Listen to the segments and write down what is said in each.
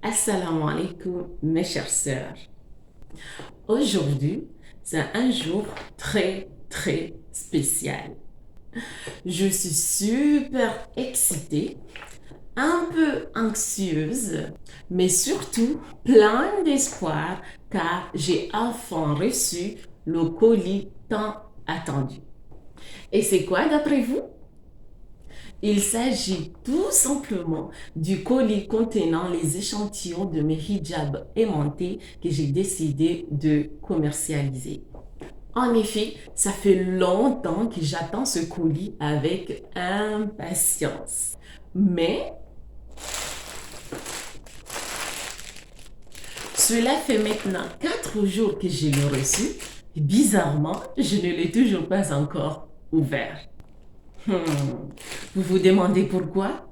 Assalamu alaikum mes chères sœurs. Aujourd'hui, c'est un jour très spécial. Je suis super excitée, un peu anxieuse, mais surtout plein d'espoir car j'ai enfin reçu le colis tant attendu. Et c'est quoi d'après vous? Il s'agit tout simplement du colis contenant les échantillons de mes hijabs aimantés que j'ai décidé de commercialiser. En effet, ça fait longtemps que j'attends ce colis avec impatience. Mais cela fait maintenant 4 jours que je l'ai reçu. Et bizarrement, je ne l'ai toujours pas encore ouvert. Vous vous demandez pourquoi?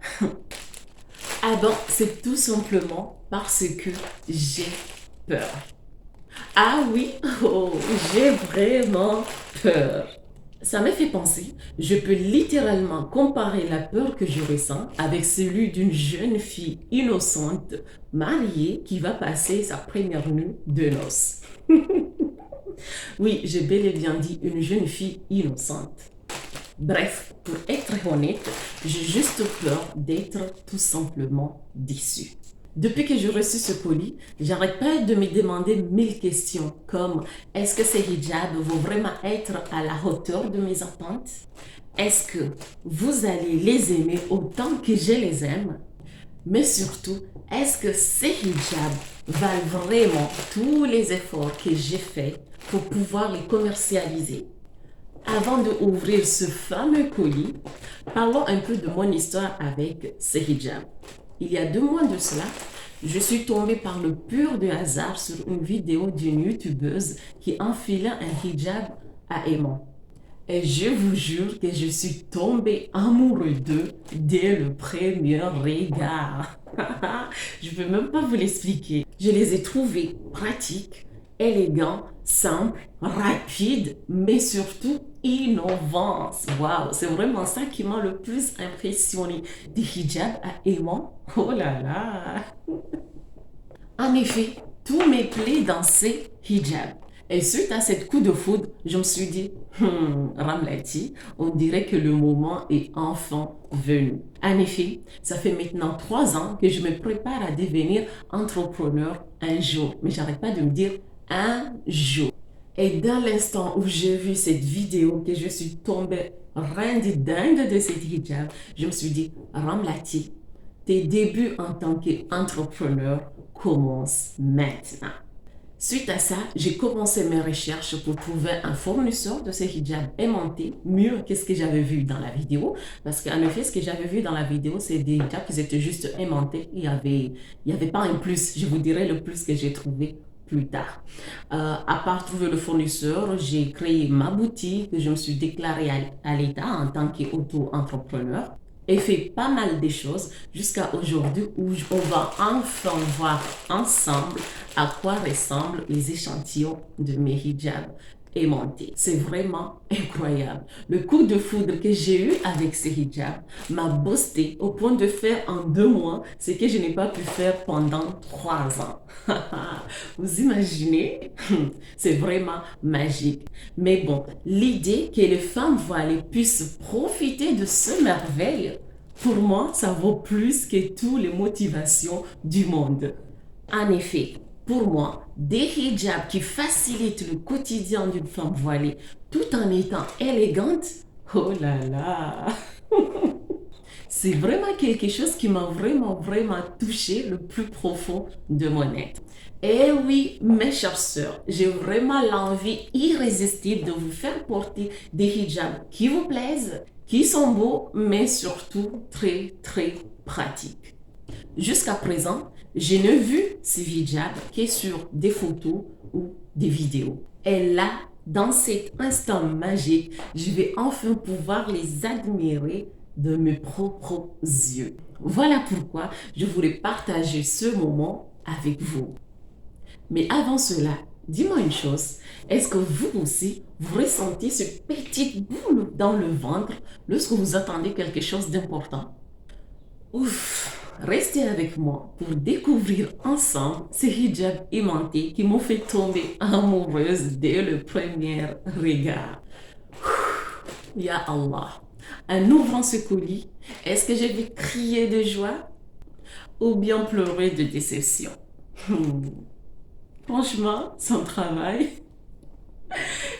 Ah bon, c'est tout simplement parce que j'ai peur. Ah oui, oh, j'ai vraiment peur. Ça me fait penser, je peux littéralement comparer la peur que je ressens avec celui d'une jeune fille innocente, mariée, qui va passer sa première nuit de noces. Oui, j'ai bel et bien dit une jeune fille innocente. Bref, pour être honnête, j'ai juste peur d'être tout simplement déçue. Depuis que j'ai reçu ce colis, j'arrête pas de me demander 1000 questions comme est-ce que ces hijabs vont vraiment être à la hauteur de mes attentes? Est-ce que vous allez les aimer autant que je les aime? Mais surtout, est-ce que ces hijabs valent vraiment tous les efforts que j'ai faits pour pouvoir les commercialiser? Avant d'ouvrir ce fameux colis, parlons un peu de mon histoire avec ces hijabs. Il y a 2 mois de cela, je suis tombée par le pur de hasard sur une vidéo d'une youtubeuse qui enfilait un hijab à aimant. Et je vous jure que je suis tombée amoureuse d'eux dès le premier regard. Je ne peux même pas vous l'expliquer. Je les ai trouvés pratiques, élégants, simples, rapides, mais surtout innovants. Waouh, c'est vraiment ça qui m'a le plus impressionné. Des hijabs à aimant. Oh là là. En effet, tout me plaît dans ces hijabs. Et suite à cette coup de foudre, je me suis dit, Ramlati, on dirait que le moment est enfin venu. En effet, ça fait maintenant 3 ans que je me prépare à devenir entrepreneur un jour. Mais j'arrête pas de me dire un jour. Et dans l'instant où j'ai vu cette vidéo, que je suis tombée reine dingue de cette hijab, je me suis dit, Ramlati, tes débuts en tant qu'entrepreneur commencent maintenant. Suite à ça, j'ai commencé mes recherches pour trouver un fournisseur de ces hijabs aimantés, mieux que ce que j'avais vu dans la vidéo. Parce qu'en effet, ce que j'avais vu dans la vidéo, c'est des hijabs qui étaient juste aimantés. Il y avait pas un plus. Je vous dirai le plus que j'ai trouvé plus tard. À part trouver le fournisseur, j'ai créé ma boutique, je me suis déclarée à l'État en tant qu'auto-entrepreneur et fait pas mal de choses jusqu'à aujourd'hui où on va enfin voir ensemble à quoi ressemblent les échantillons de mes hijabs aimantés. C'est vraiment incroyable. Le coup de foudre que j'ai eu avec ces hijabs m'a boosté au point de faire en 2 mois ce que je n'ai pas pu faire pendant 3 ans. Vous imaginez? C'est vraiment magique. Mais bon, l'idée que les femmes voilées puissent profiter de ce merveille, pour moi, ça vaut plus que toutes les motivations du monde. En effet, pour moi, des hijabs qui facilitent le quotidien d'une femme voilée tout en étant élégante, oh là là! C'est vraiment quelque chose qui m'a vraiment touché le plus profond de mon être. Et oui, mes chères sœurs, j'ai vraiment l'envie irrésistible de vous faire porter des hijabs qui vous plaisent, qui sont beaux, mais surtout très pratiques. Jusqu'à présent, je n'ai vu ces hijabs que sur des photos ou des vidéos. Et là, dans cet instant magique, je vais enfin pouvoir les admirer de mes propres yeux. Voilà pourquoi je voulais partager ce moment avec vous. Mais avant cela, dis-moi une chose, est-ce que vous aussi, vous ressentez cette petite boule dans le ventre lorsque vous attendez quelque chose d'important? Ouf, Restez avec moi pour découvrir ensemble ces hijabs aimantés qui m'ont fait tomber amoureuse dès le premier regard. Ya Allah. En ouvrant ce colis, est-ce que je vais crier de joie ou bien pleurer de déception? Franchement, son travail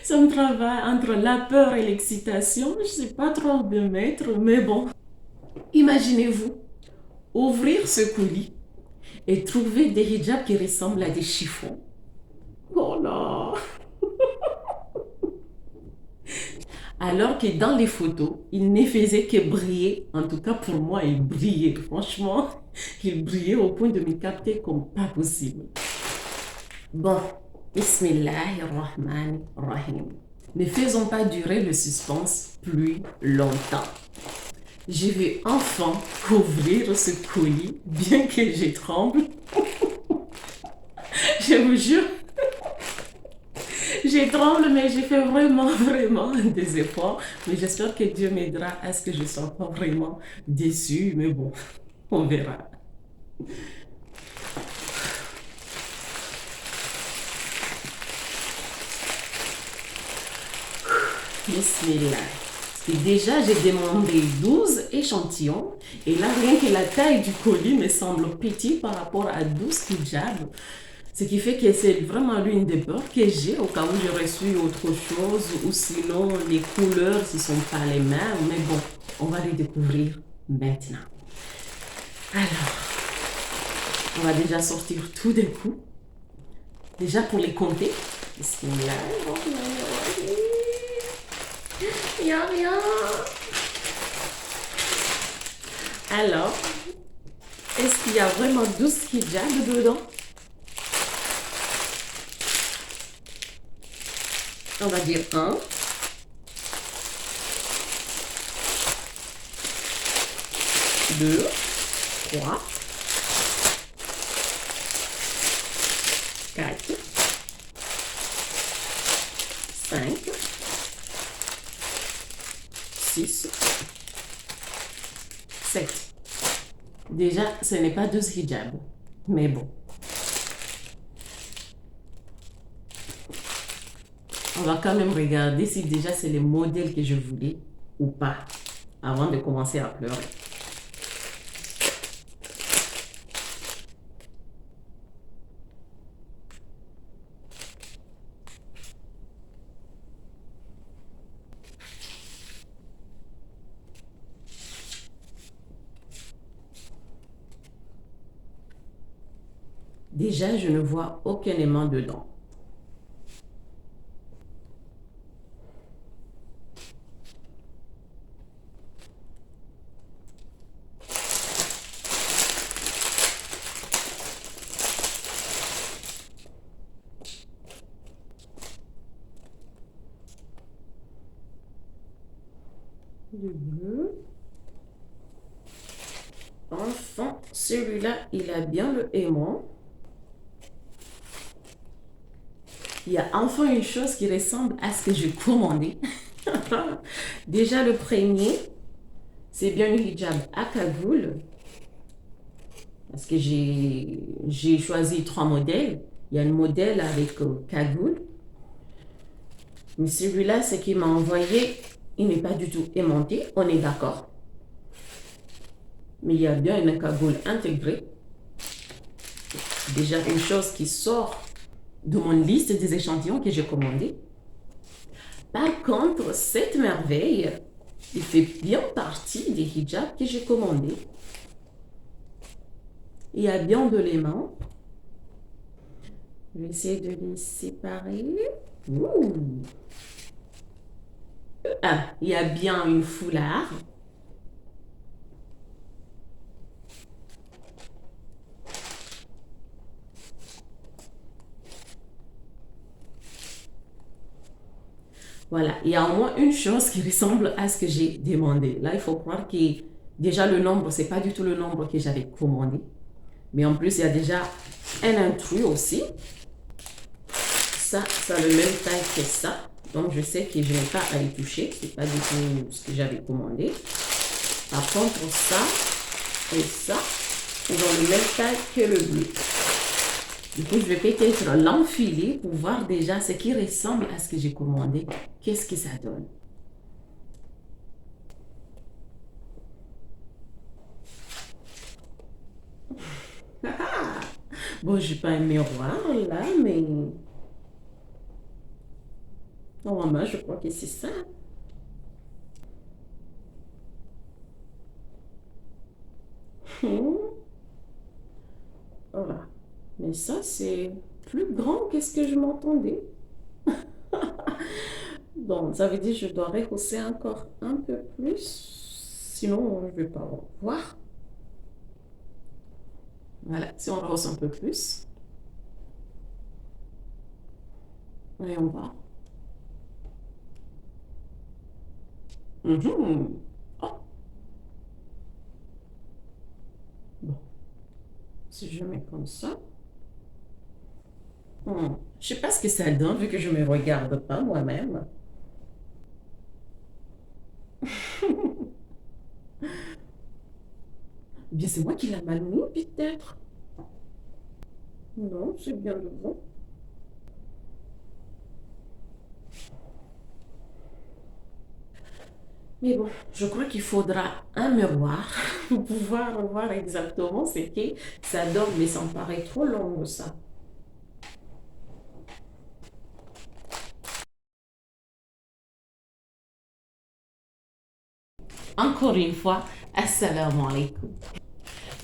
entre la peur et l'excitation, je ne sais pas trop où me mettre, mais bon. Imaginez-vous ouvrir ce colis et trouver des hijabs qui ressemblent à des chiffons. Oh là! Alors que dans les photos, il ne faisait que briller. En tout cas, pour moi, il brillait. Franchement, il brillait au point de me capter comme pas possible. Bon, Bismillahirrahmanirrahim. Ne faisons pas durer le suspense plus longtemps. Je vais enfin ouvrir ce colis, bien que je tremble. Je vous jure, je tremble, mais j'ai fait vraiment des efforts. Mais j'espère que Dieu m'aidera à ce que je ne sois pas vraiment déçue. Mais bon, on verra. Bismillah. Et déjà, j'ai demandé 12 échantillons. Et là, rien que la taille du colis me semble petit par rapport à 12 hijabs. Ce qui fait que c'est vraiment l'une des peurs que j'ai au cas où j'ai reçu autre chose ou sinon les couleurs ne sont pas les mêmes. Mais bon, on va les découvrir maintenant. Alors, on va déjà sortir tout d'un coup. Déjà pour les compter. Bismillahirrahmanirrahim. Il n'y a rien. Alors, est-ce qu'il y a vraiment 12 hijabs dedans? On va dire 1. 2, 3, 4, 5, 6, 7. Déjà, ce n'est pas 12 hijabs, mais bon. On va quand même regarder si déjà c'est le modèle que je voulais ou pas, avant de commencer à pleurer. Déjà, je ne vois aucun aimant dedans. Le bleu. Enfin, celui-là, il a bien le aimant. Il y a enfin une chose qui ressemble à ce que j'ai commandé. Déjà, le premier, c'est bien une hijab à cagoule. Parce que j'ai choisi 3 modèles. Il y a un modèle avec cagoule. Mais celui-là, ce qu'il m'a envoyé, il n'est pas du tout aimanté, on est d'accord. Mais il y a bien une cagoule intégrée. Déjà une chose qui sort de mon liste des échantillons que j'ai commandés. Par contre, cette merveille, il fait bien partie des hijabs que j'ai commandés. Il y a bien de l'aimant. Je vais essayer de les séparer. Ouh. Ah, il y a bien une foulard. Voilà, il y a au moins une chose qui ressemble à ce que j'ai demandé. Là, il faut croire que déjà le nombre, c'est pas du tout le nombre que j'avais commandé. Mais en plus, il y a déjà un intrus aussi. Ça a le même taille que ça. Donc, je sais que je n'ai pas à y toucher. C'est pas du tout ce que j'avais commandé. Par contre, ça et ça, dans le même taille que le bleu. Du coup, je vais peut-être l'enfiler pour voir déjà ce qui ressemble à ce que j'ai commandé. Qu'est-ce que ça donne? Bon, j'ai pas un miroir là, mais normalement, je crois que c'est ça. Hmm, voilà. Mais ça, c'est plus grand que ce que je m'entendais. Donc, ça veut dire que je dois rehausser encore un peu plus. Sinon, je ne vais pas voir. Voilà, si on rehausse un peu plus. Et on va. Mhm. Oh, bon, si je mets comme ça. Je sais pas ce que ça donne vu que je me regarde pas moi-même. Bien, c'est moi qui l'a mal mis, peut-être. Non, c'est bien de bon. Mais bon, je crois qu'il faudra un miroir pour pouvoir voir exactement ce que ça donne, mais ça me paraît trop long, ça. Encore une fois, assalamu alaikum.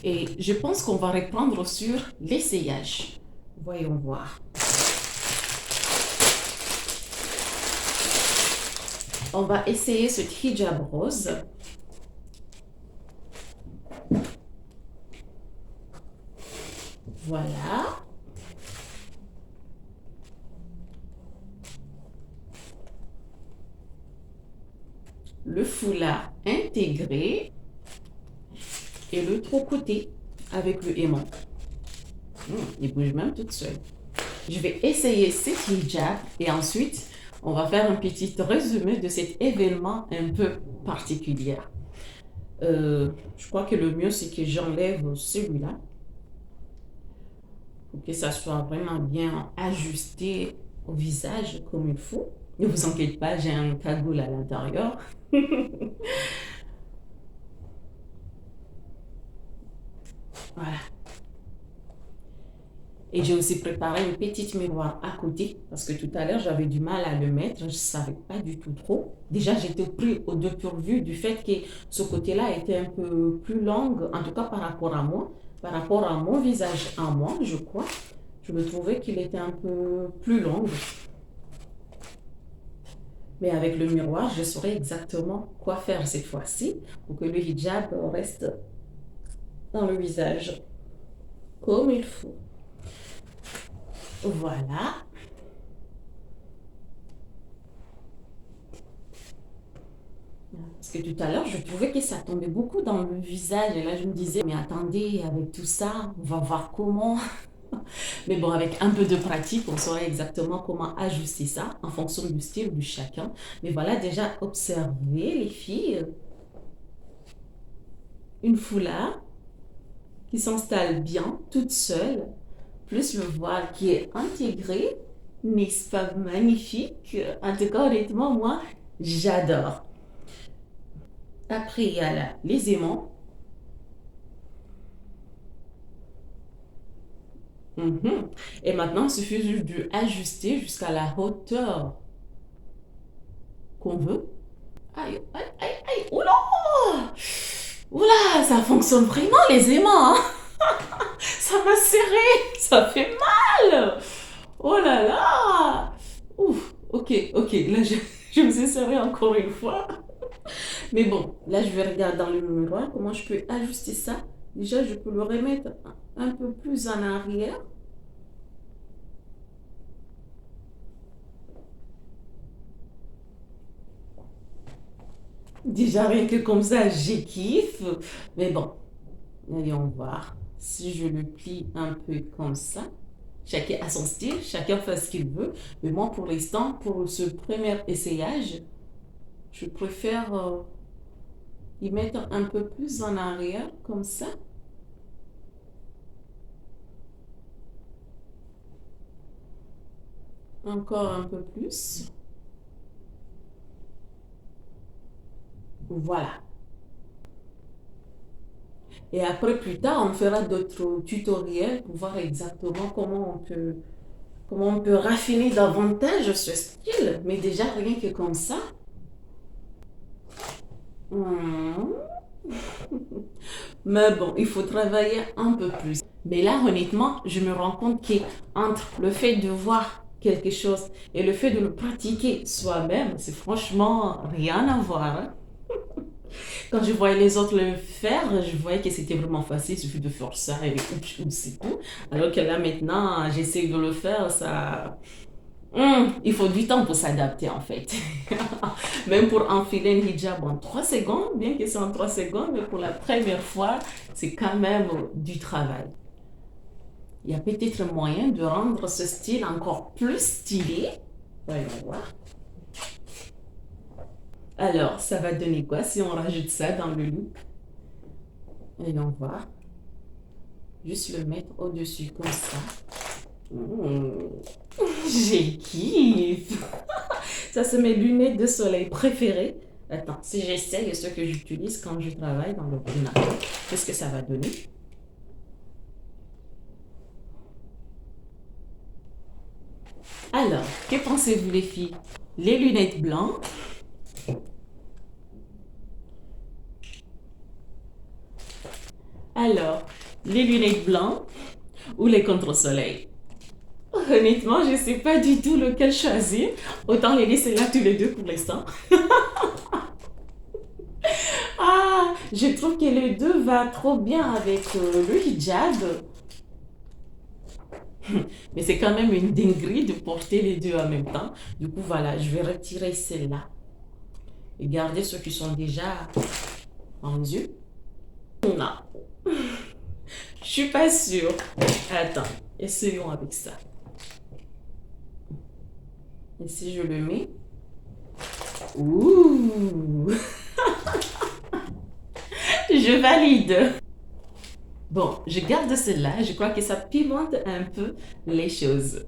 Et je pense qu'on va reprendre sur l'essayage. Voyons voir. On va essayer ce hijab rose. Voilà. Le foulard intégré et le trois-côtés avec le aimant. Il bouge même toute seule. Je vais essayer cet hijab et ensuite, on va faire un petit résumé de cet événement un peu particulier. Je crois que le mieux, c'est que j'enlève celui-là pour que ça soit vraiment bien ajusté au visage comme il faut. Ne vous inquiétez pas, j'ai un cagoule à l'intérieur. Voilà. Et j'ai aussi préparé une petite miroir à côté parce que tout à l'heure, j'avais du mal à le mettre. Je ne savais pas du tout trop. Déjà, j'étais pris au dépourvu du fait que ce côté-là était un peu plus long, en tout cas par rapport à moi, par rapport à mon visage à moi, je crois. Je me trouvais qu'il était un peu plus long. Mais avec le miroir, je saurais exactement quoi faire cette fois-ci pour que le hijab reste dans le visage comme il faut. Voilà. Parce que tout à l'heure, je trouvais que ça tombait beaucoup dans le visage. Et là, je me disais, mais attendez, avec tout ça, on va voir comment. Mais bon, avec un peu de pratique, on saurait exactement comment ajuster ça en fonction du style de chacun. Mais voilà, déjà, observez les filles. Une foulard qui s'installe bien, toute seule, plus le voile qui est intégré. N'est-ce pas magnifique? En tout cas, honnêtement, moi, j'adore. Après, il y a là, les aimants. Mhm. Et maintenant, il suffit juste de ajuster jusqu'à la hauteur qu'on veut. Aïe, aïe, aïe, aïe. Oula! Oula, ça fonctionne vraiment, les aimants, hein. Ça m'a serré. Ça fait mal. Oh là là. Ouf, ok, ok. Là, je me suis serré encore une fois. Mais bon, là, je vais regarder dans le miroir comment je peux ajuster ça. Déjà, je peux le remettre un peu plus en arrière. Déjà, rien que comme ça, j'ai kiffe. Mais bon, allons voir. Si je le plie un peu comme ça, chacun a son style, chacun fait ce qu'il veut. Mais moi, pour l'instant, pour ce premier essayage, je préfère y mettre un peu plus en arrière, comme ça. Encore un peu plus. Voilà. Et après, plus tard, on fera d'autres tutoriels pour voir exactement comment on peut raffiner davantage ce style. Mais déjà, rien que comme ça. Hmm. Mais bon, il faut travailler un peu plus. Mais là, honnêtement, je me rends compte qu'entre le fait de voir quelque chose et le fait de le pratiquer soi-même, c'est franchement rien à voir, hein. Quand je voyais les autres le faire, je voyais que c'était vraiment facile, il suffit de faire ça et oups, oups, c'est tout. Alors que là, maintenant, j'essaie de le faire, ça. Il faut du temps pour s'adapter en fait. Même pour enfiler un hijab en 3 secondes, bien que c'est en 3 secondes, mais pour la première fois, c'est quand même du travail. Il y a peut-être moyen de rendre ce style encore plus stylé. Voyons voir. Alors, ça va donner quoi si on rajoute ça dans le look? Voyons voir. Juste le mettre au-dessus comme ça. J'ai kiffe. Ça, c'est mes lunettes de soleil préférées. Attends, si j'essaye ce que j'utilise quand je travaille dans l'ordinateur, qu'est-ce que ça va donner? Alors, que pensez-vous les filles? Les lunettes blanches? Alors, les lunettes blanches ou les contre-soleil? Honnêtement, je ne sais pas du tout lequel choisir. Autant les laisser là tous les deux pour l'instant. Ah, je trouve que les deux va trop bien avec le hijab. Mais c'est quand même une dinguerie de porter les deux en même temps. Du coup, voilà, je vais retirer celle-là et garder ceux qui sont déjà en yeux. Non, je suis pas sûre. Attends, essayons avec ça. Et si je le mets? Ouh! Je valide. Bon, je garde celle-là. Je crois que ça pimente un peu les choses.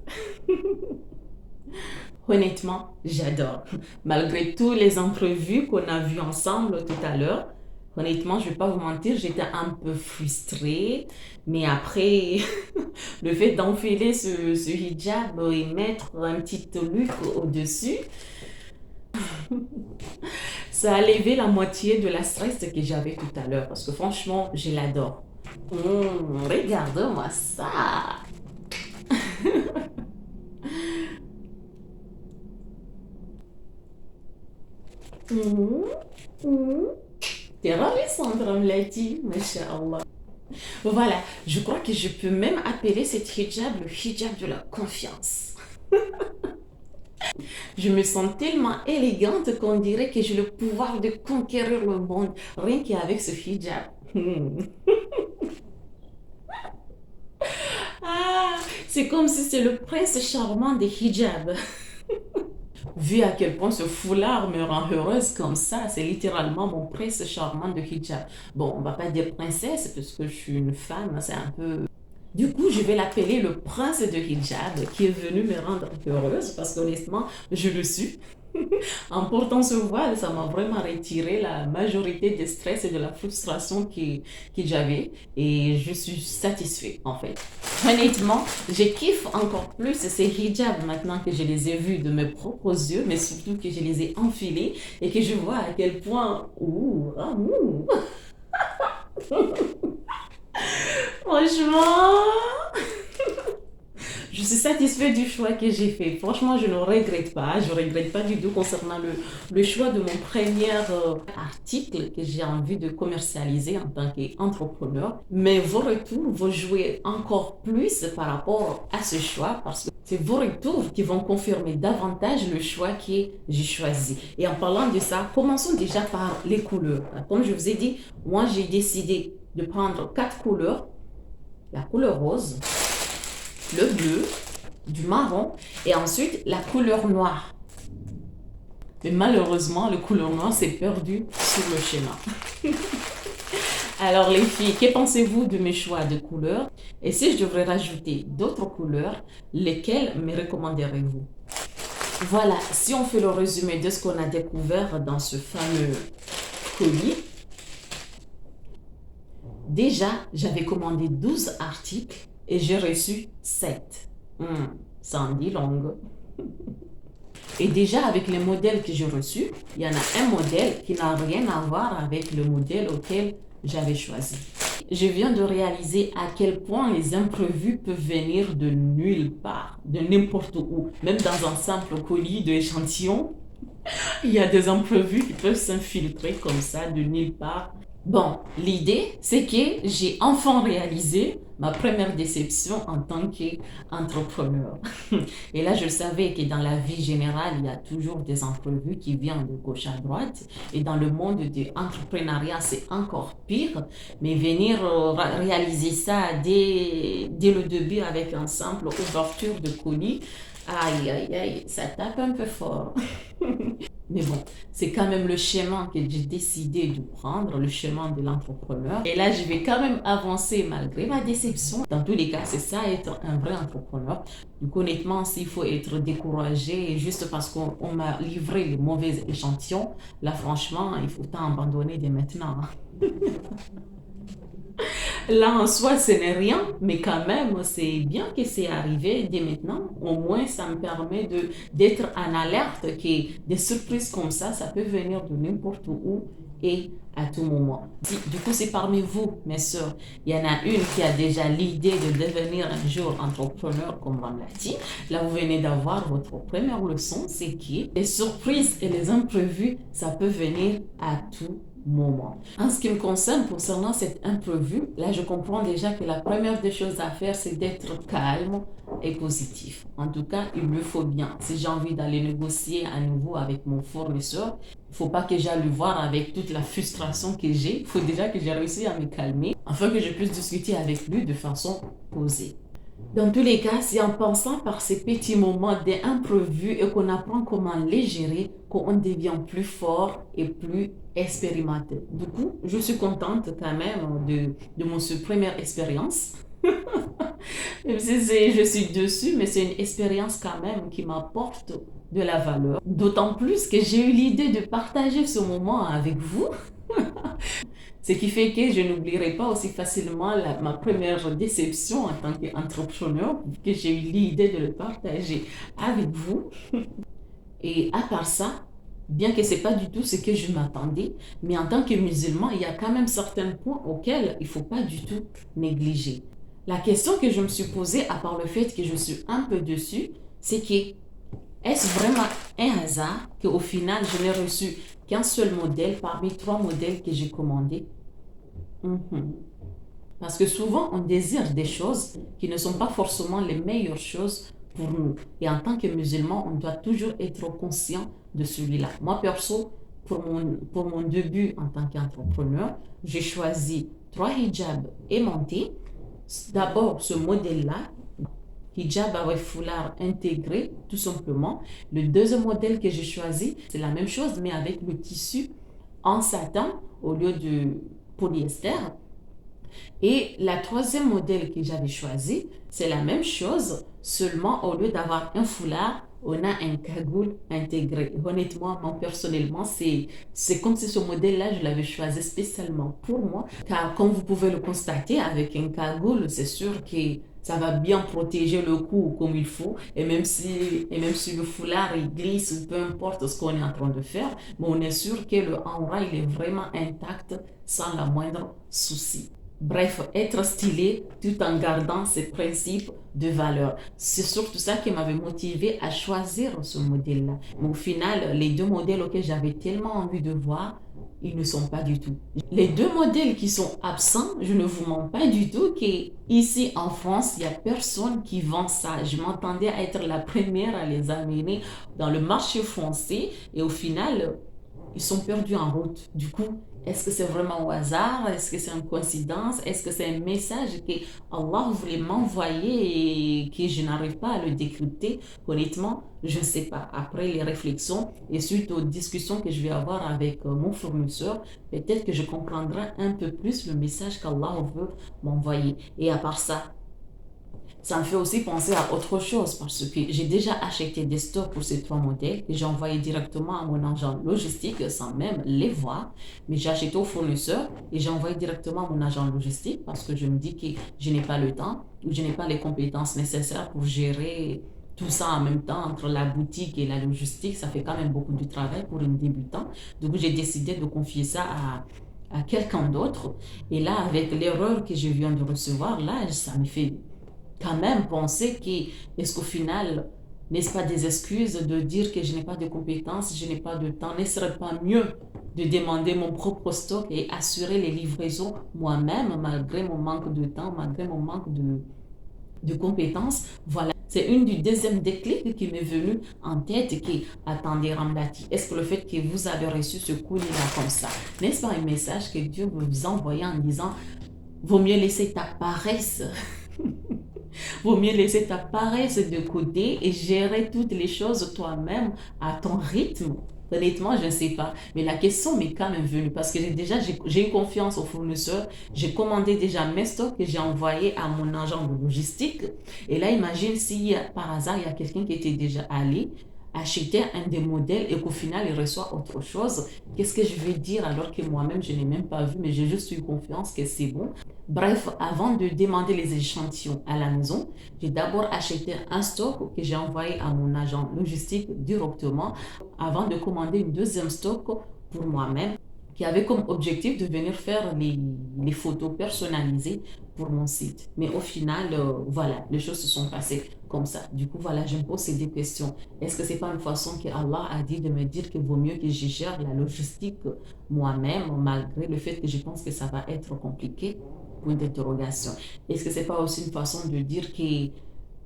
Honnêtement, j'adore. Malgré tous les imprévus qu'on a vus ensemble tout à l'heure, honnêtement, je ne vais pas vous mentir, j'étais un peu frustrée. Mais après, le fait d'enfiler ce hijab et mettre un petit look au-dessus, ça a levé la moitié de la stress que j'avais tout à l'heure. Parce que franchement, je l'adore. Regarde-moi ça. Hum, hum. T'es ravissante, Ramlati, Masha'Allah. Voilà, je crois que je peux même appeler cet hijab le hijab de la confiance. Je me sens tellement élégante qu'on dirait que j'ai le pouvoir de conquérir le monde rien qu'avec ce hijab. Ah, c'est comme si c'est le prince charmant des hijabs. Vu à quel point ce foulard me rend heureuse comme ça, c'est littéralement mon prince charmant de hijab. Bon, on va pas dire princesse parce que je suis une femme, c'est un peu. Du coup, je vais l'appeler le prince de hijab qui est venu me rendre heureuse parce qu'honnêtement, je le suis. En portant ce voile, ça m'a vraiment retiré la majorité des stress et de la frustration que j'avais et je suis satisfaite en fait. Honnêtement, je kiffe encore plus ces hijabs maintenant que je les ai vus de mes propres yeux, mais surtout que je les ai enfilés et que je vois à quel point... Ouh, ah, ouh. Franchement, je suis satisfaite du choix que j'ai fait. Franchement, je ne regrette pas. Je ne regrette pas du tout concernant le choix de mon premier article que j'ai envie de commercialiser en tant qu'entrepreneur. Mais vos retours vont jouer encore plus par rapport à ce choix parce que c'est vos retours qui vont confirmer davantage le choix que j'ai choisi. Et en parlant de ça, commençons déjà par les couleurs. Comme je vous ai dit, moi j'ai décidé de prendre 4 couleurs. La couleur rose, le bleu, du marron et ensuite la couleur noire. Mais malheureusement, le couleur noire s'est perdu sur le schéma. Alors les filles, que pensez-vous de mes choix de couleurs? Et si je devrais rajouter d'autres couleurs, lesquelles me recommanderiez-vous? Voilà, si on fait le résumé de ce qu'on a découvert dans ce fameux colis, déjà, j'avais commandé 12 articles et j'ai reçu 7. Ça en dit long. Et déjà, avec les modèles que j'ai reçus, il y en a un modèle qui n'a rien à voir avec le modèle auquel j'avais choisi. Je viens de réaliser à quel point les imprévus peuvent venir de nulle part, de n'importe où. Même dans un simple colis d'échantillons, il y a des imprévus qui peuvent s'infiltrer comme ça de nulle part. Bon, l'idée, c'est que j'ai enfin réalisé ma première déception en tant qu'entrepreneur. Et là, je savais que dans la vie générale, il y a toujours des imprévus qui viennent de gauche à droite. Et dans le monde de l'entrepreneuriat, c'est encore pire. Mais venir réaliser ça dès le début avec un simple ouverture de colis, aïe, aïe, aïe, ça tape un peu fort. Mais bon, c'est quand même le chemin que j'ai décidé de prendre, le chemin de l'entrepreneur. Et là, je vais quand même avancer malgré ma déception. Dans tous les cas, c'est ça être un vrai entrepreneur. Donc honnêtement, s'il faut être découragé juste parce qu'on m'a livré les mauvais échantillons, là franchement, il faut tant abandonner dès maintenant. Là, en soi, ce n'est rien, mais quand même, c'est bien que c'est arrivé dès maintenant. Au moins, ça me permet d'être en alerte que des surprises comme ça peut venir de n'importe où et à tout moment. Du coup, c'est parmi vous, mes sœurs, il y en a une qui a déjà l'idée de devenir un jour entrepreneur comme Ramlati. Là, vous venez d'avoir votre première leçon, c'est que les surprises et les imprévus, ça peut venir à tout moment. En ce qui me concerne, concernant cet imprévu, là, je comprends déjà que la première des choses à faire, c'est d'être calme et positif. En tout cas, il le faut bien. Si j'ai envie d'aller négocier à nouveau avec mon fournisseur, il ne faut pas que j'aille le voir avec toute la frustration que j'ai. Il faut déjà que j'ai réussi à me calmer afin que je puisse discuter avec lui de façon posée. Dans tous les cas, c'est en pensant par ces petits moments d'imprévu et qu'on apprend comment les gérer qu'on devient plus fort et plus expérimenté. Du coup, je suis contente quand même de mon première expérience. Même si je suis dessus, mais c'est une expérience quand même qui m'apporte de la valeur. D'autant plus que j'ai eu l'idée de partager ce moment avec vous. Ce qui fait que je n'oublierai pas aussi facilement ma première déception en tant qu'entrepreneur, que j'ai eu l'idée de le partager avec vous. Et à part ça, bien que ce n'est pas du tout ce que je m'attendais, mais en tant que musulman, il y a quand même certains points auxquels il ne faut pas du tout négliger. La question que je me suis posée, à part le fait que je suis un peu dessus, c'est que est-ce vraiment un hasard qu'au final, je n'ai reçu qu'un seul modèle parmi 3 modèles que j'ai commandés? Parce que souvent, on désire des choses qui ne sont pas forcément les meilleures choses pour nous. Et en tant que musulman, on doit toujours être conscient de celui-là. Moi, perso, pour mon début en tant qu'entrepreneur, j'ai choisi 3 hijabs aimantés. D'abord, ce modèle-là, hijab avec foulard intégré, tout simplement. Le deuxième modèle que j'ai choisi, c'est la même chose, mais avec le tissu en satin au lieu de polyester. Et la troisième modèle que j'avais choisi, c'est la même chose, seulement au lieu d'avoir un foulard, on a un cagoule intégré. Honnêtement, moi, personnellement, c'est comme si ce modèle-là, je l'avais choisi spécialement pour moi. Car comme vous pouvez le constater, avec un cagoule, c'est sûr que ça va bien protéger le cou comme il faut. Et même si le foulard, il glisse ou peu importe ce qu'on est en train de faire, mais on est sûr que le aura, il est vraiment intact sans la moindre souci. Bref, être stylé tout en gardant ses principes de valeur. C'est surtout ça qui m'avait motivé à choisir ce modèle-là. Mais au final, les 2 modèles auxquels j'avais tellement envie de voir, ils ne sont pas du tout. Les 2 modèles qui sont absents, je ne vous mens pas du tout qu'ici en France, il n'y a personne qui vend ça. Je m'attendais à être la première à les amener dans le marché français et au final, ils sont perdus en route. Du coup, Est-ce que c'est vraiment au hasard? Est-ce que c'est une coïncidence? Est-ce que c'est un message que Allah voulait m'envoyer et que je n'arrive pas à le décrypter? Honnêtement, je ne sais pas. Après les réflexions et suite aux discussions que je vais avoir avec mon fournisseur, peut-être que je comprendrai un peu plus le message qu'Allah veut m'envoyer. Et à part ça, ça me fait aussi penser à autre chose parce que j'ai déjà acheté des stocks pour ces trois modèles que j'ai envoyé directement à mon agent logistique sans même les voir. Mais j'ai acheté au fournisseur et j'ai envoyé directement à mon agent logistique parce que je me dis que je n'ai pas le temps ou je n'ai pas les compétences nécessaires pour gérer tout ça en même temps entre la boutique et la logistique. Ça fait quand même beaucoup de travail pour une débutante. Donc j'ai décidé de confier ça à quelqu'un d'autre. Et là, avec l'erreur que je viens de recevoir, là, ça me fait quand même penser que, est-ce qu'au final, n'est-ce pas des excuses de dire que je n'ai pas de compétences, je n'ai pas de temps, ne serait pas mieux de demander mon propre stock et assurer les livraisons moi-même, malgré mon manque de temps, malgré mon manque de compétences? Voilà. C'est une du deuxième déclic qui m'est venu en tête qui, attendez Ramlati, est-ce que le fait que vous avez reçu ce colis-là comme ça, n'est-ce pas un message que Dieu veut vous envoyer en disant, vaut mieux laisser ta paresse Vaut mieux laisser ta paresse de côté et gérer toutes les choses toi-même à ton rythme. Honnêtement, je ne sais pas. Mais la question m'est quand même venue parce que j'ai eu confiance au fournisseur. J'ai commandé déjà mes stocks que j'ai envoyés à mon agent de logistique. Et là, imagine si par hasard, il y a quelqu'un qui était déjà allé acheter un des modèles et qu'au final, il reçoit autre chose. Qu'est-ce que je vais dire alors que moi-même, je n'ai même pas vu, mais j'ai juste eu confiance que c'est bon. Bref, avant de demander les échantillons à la maison, j'ai d'abord acheté un stock que j'ai envoyé à mon agent logistique directement avant de commander une deuxième stock pour moi-même qui avait comme objectif de venir faire les photos personnalisées pour mon site. Mais au final, voilà, les choses se sont passées comme ça. Du coup, voilà, je me pose ces deux questions. Est-ce que c'est pas une façon que Allah a dit de me dire qu'il vaut mieux que je gère la logistique moi-même, malgré le fait que je pense que ça va être compliqué? Point d'interrogation. Est-ce que c'est pas aussi une façon de dire que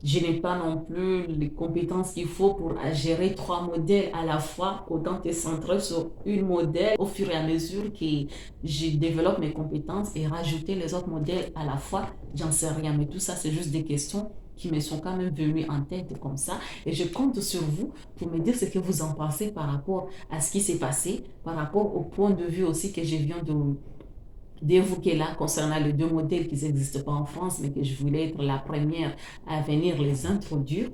je n'ai pas non plus les compétences qu'il faut pour gérer trois modèles à la fois, autant te centrer sur une modèle au fur et à mesure que je développe mes compétences et rajouter les autres modèles à la fois, j'en sais rien. Mais tout ça, c'est juste des questions qui me sont quand même venues en tête comme ça. Et je compte sur vous pour me dire ce que vous en pensez par rapport à ce qui s'est passé, par rapport au point de vue aussi que je viens d'évoquer là concernant les deux modèles qui n'existent pas en France, mais que je voulais être la première à venir les introduire.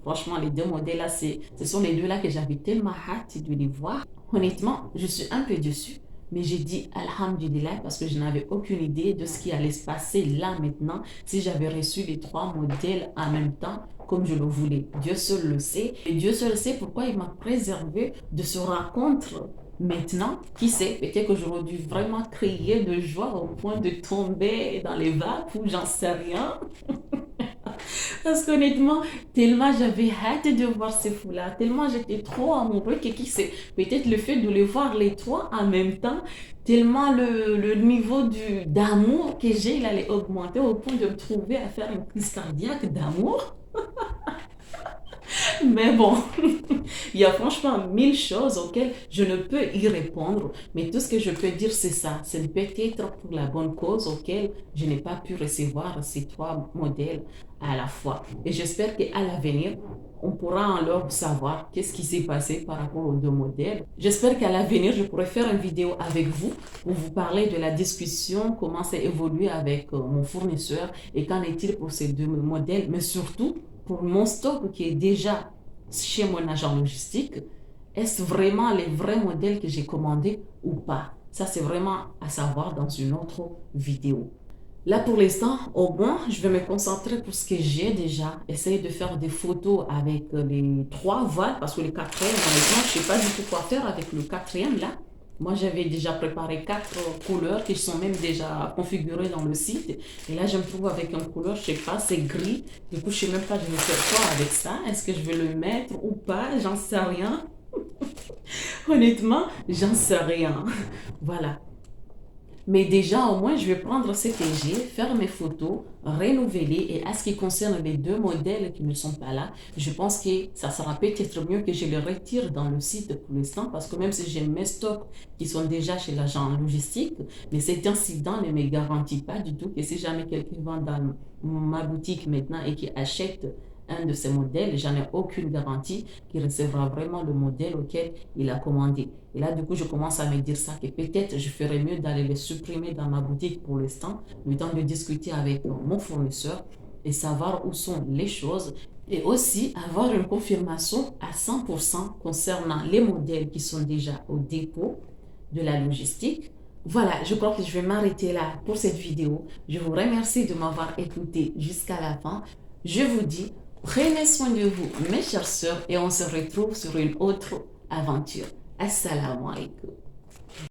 Franchement, les deux modèles là, ce sont les deux là que j'avais tellement hâte de les voir. Honnêtement, je suis un peu déçue, mais j'ai dit Alhamdulillah parce que je n'avais aucune idée de ce qui allait se passer là maintenant si j'avais reçu les trois modèles en même temps comme je le voulais. Dieu seul le sait. Et Dieu seul sait pourquoi il m'a préservé de ce rencontre. Maintenant, qui sait, peut-être que j'aurais dû vraiment crier de joie au point de tomber dans les vapes ou j'en sais rien. Parce qu'honnêtement, tellement j'avais hâte de voir ces fous-là, tellement j'étais trop amoureux que qui sait, peut-être le fait de les voir les trois en même temps, tellement le niveau d'amour que j'ai, il allait augmenter au point de me trouver à faire une crise cardiaque d'amour. Mais bon, il y a franchement mille choses auxquelles je ne peux y répondre. Mais tout ce que je peux dire, c'est ça. C'est peut-être pour la bonne cause auquel je n'ai pas pu recevoir ces trois modèles à la fois. Et j'espère qu'à l'avenir, on pourra alors savoir qu'est-ce qui s'est passé par rapport aux deux modèles. J'espère qu'à l'avenir, je pourrai faire une vidéo avec vous pour vous parler de la discussion, comment ça évolue avec mon fournisseur et qu'en est-il pour ces deux modèles, mais surtout pour mon stock qui est déjà chez mon agent logistique, est-ce vraiment les vrais modèles que j'ai commandés ou pas? Ça, c'est vraiment à savoir dans une autre vidéo. Là, pour l'instant, au moins, je vais me concentrer pour ce que j'ai déjà. Essayer de faire des photos avec les trois voiles, parce que le quatrième, honnêtement, je ne sais pas du tout quoi faire avec le quatrième là. Moi, j'avais déjà préparé quatre couleurs qui sont même déjà configurées dans le site. Et là, je me trouve avec une couleur, je ne sais pas, c'est gris. Du coup, je ne sais même pas, je vais faire quoi avec ça. Est-ce que je vais le mettre ou pas? J'en sais rien. Honnêtement, j'en sais rien. Voilà. Mais déjà, au moins, je vais prendre ce que j'ai, faire mes photos, renouveler. Et à ce qui concerne les deux modèles qui ne sont pas là, je pense que ça sera peut-être mieux que je les retire dans le site pour l'instant, parce que même si j'ai mes stocks qui sont déjà chez l'agent logistique, mais cet incident ne me garantit pas du tout que si jamais quelqu'un va dans ma boutique maintenant et qui achète un de ces modèles, j'en ai aucune garantie qu'il recevra vraiment le modèle auquel il a commandé. Et là, du coup, je commence à me dire ça, que peut-être je ferais mieux d'aller les supprimer dans ma boutique pour l'instant, le temps de discuter avec mon fournisseur et savoir où sont les choses et aussi avoir une confirmation à 100% concernant les modèles qui sont déjà au dépôt de la logistique. Voilà, je crois que je vais m'arrêter là pour cette vidéo. Je vous remercie de m'avoir écouté jusqu'à la fin. Je vous dis, prenez soin de vous, mes chers sœurs, et on se retrouve sur une autre aventure. Assalamu alaikum.